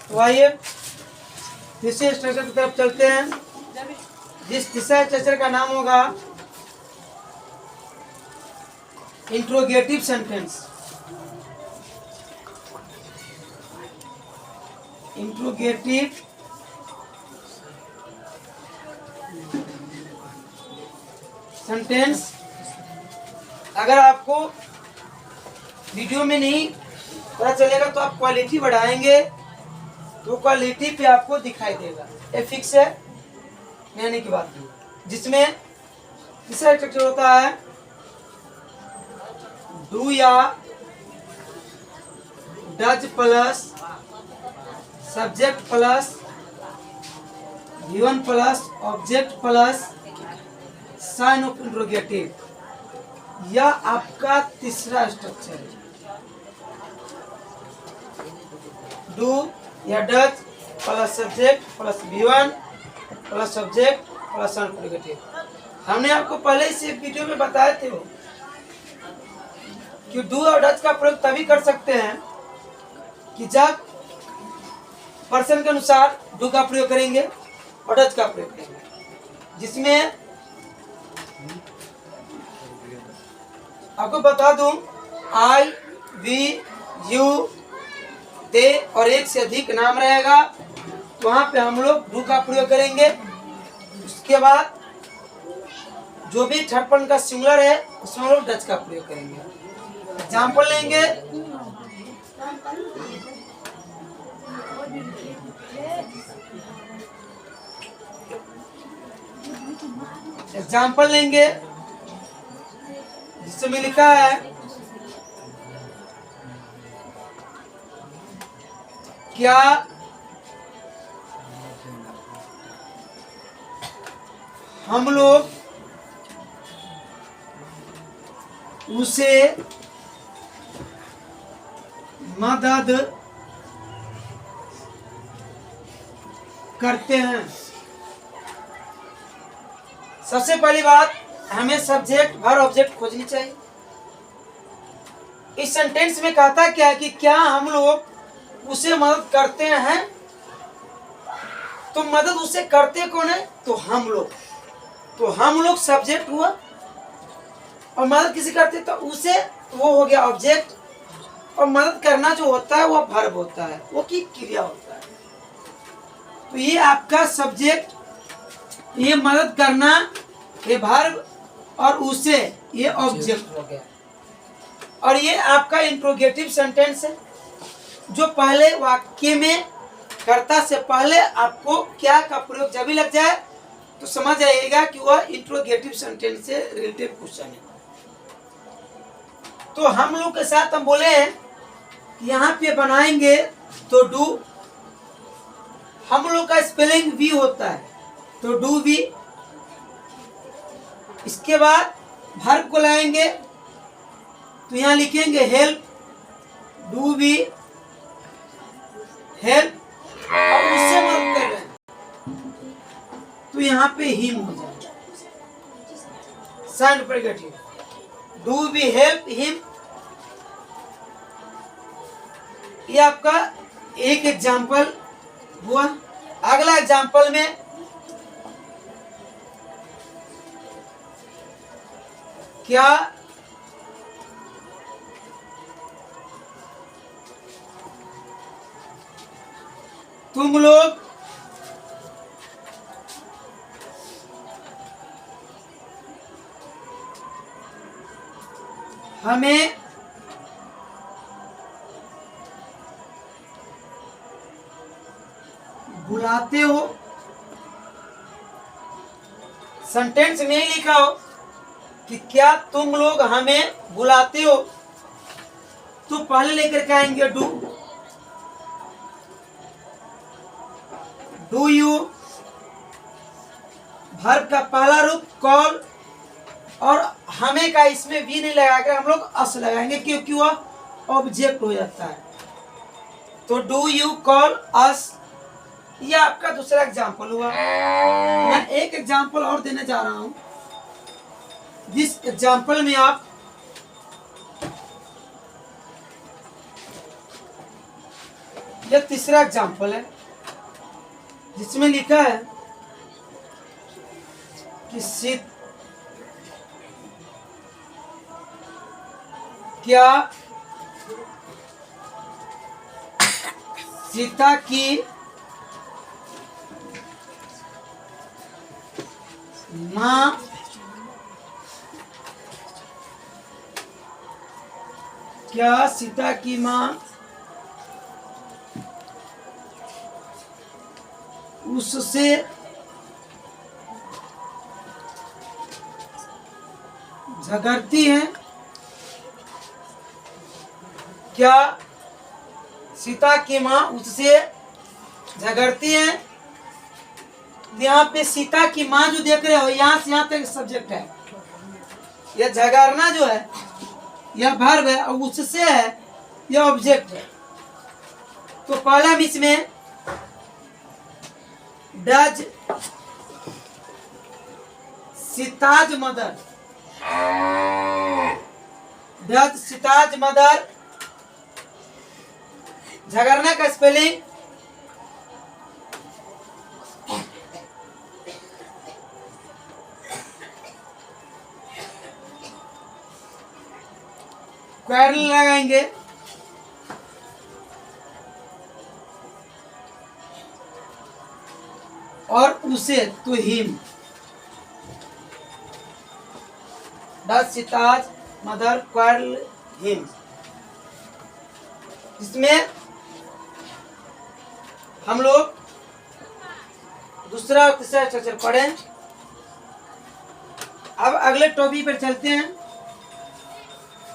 तो आइए तीसरे स्ट्रक्चर की तरफ चलते हैं, जिस तीसरा स्ट्रक्चर का नाम होगा इंट्रोगेटिव सेंटेंस। Interrogative sentence. अगर आपको वीडियो में नहीं पता चलेगा तो आप क्वालिटी बढ़ाएंगे तो क्वालिटी पे आपको दिखाई देगा। ये फिक्स है, कहने की बात नहीं। जिसमें तीसरा स्ट्रक्चर होता है डू या does plus subject plus given plus object plus sign of interrogative. यह आपका तीसरा स्ट्रक्चर है। डू या does plus subject plus given plus subject plus sign of interrogative. हमने आपको पहले इस वीडियो में बताए थे वो कि डू और डज का प्रयोग तभी कर सकते हैं कि जब पर्सन के अनुसार डू का प्रयोग करेंगे और डज का प्रयोग करेंगे, जिसमें आपको बता दूं आई, वी, यू, दे और एक से अधिक नाम रहेगा तो वहां पे हम लोग डू का प्रयोग करेंगे। उसके बाद जो भी थर्ड पर्सन का सिंगुलर है उसमें हम लोग डज का प्रयोग करेंगे। एग्जाम्पल लेंगे, जिसमें लिखा है क्या हम लोग उसे मदद करते हैं। सबसे पहली बात, हमें सब्जेक्ट वर्ब ऑब्जेक्ट खोजनी चाहिए। इस सेंटेंस में कहता क्या है कि क्या हम लोग उसे मदद करते हैं, तो मदद उसे करते कौन है? तो हम लोग सब्जेक्ट हुआ और मदद किसी करते तो उसे, वो हो गया ऑब्जेक्ट। और मदद करना जो होता है वो वर्ब होता है, वो की क्रिया होता है। तो ये आपका सब्जेक्ट, ये मदद करना ये वर्ब और उसे ये ऑब्जेक्ट हो गया। और ये आपका इंट्रोगेटिव सेंटेंस है जो पहले वाक्य में कर्ता से पहले आपको क्या का प्रयोग जब भी लग जाए तो समझ जाइएगा कि वह इंट्रोगेटिव सेंटेंस से रिलेटेड क्वेश्चन है। तो हम लोग के साथ हम बोले हैं यहाँ पे बनाएंगे तो डू, हम लोग का स्पेलिंग वी होता है तो डू वी। इसके बाद वर्ब को लाएंगे तो यहाँ लिखेंगे हेल्प, डू वी हेल्प। और उससे मदद कर रहे हैं तो यहाँ पे हिम हो जाएगा, sign interrogative. Do we help him. ये आपका एक एग्जाम्पल हुआ। अगला एग्जाम्पल में क्या तुम लोग हमें बुलाते हो? सेंटेंस में ही लिखा हो कि क्या तुम लोग हमें बुलाते हो, तो पहले लेकर के आएंगे डू यू। वर्ब का पहला रूप कॉल, और हमें का इसमें भी नहीं लगाकर हम लोग अस लगाएंगे क्योंकि वह ऑब्जेक्ट हो जाता है। तो डू यू कॉल अस। यह आपका दूसरा एग्जाम्पल हुआ। मैं एक एग्जाम्पल और देने जा रहा हूं, जिस एग्जाम्पल में आप यह तीसरा एग्जाम्पल है जिसमें लिखा है कि क्या सीता की माँ उससे झगड़ती है? क्या सीता की माँ उससे झगड़ती है? यहाँ पे सीता की माँ जो देख रहे हो, यहाँ से यहाँ तक सब्जेक्ट है। यह झगड़ना जो है यह वर्ब है और उससे है यह ऑब्जेक्ट है। तो पहला हम इसमें डज सीताज मदर झगड़ना का स्पेलिंग क्वेरल लगाएंगे और उसे तो him. Does Sita's mother quarrel him. इसमें हम लोग दूसरा और तीसरा स्ट्रक्चर पढ़ें। अब अगले टॉपिक पर चलते हैं।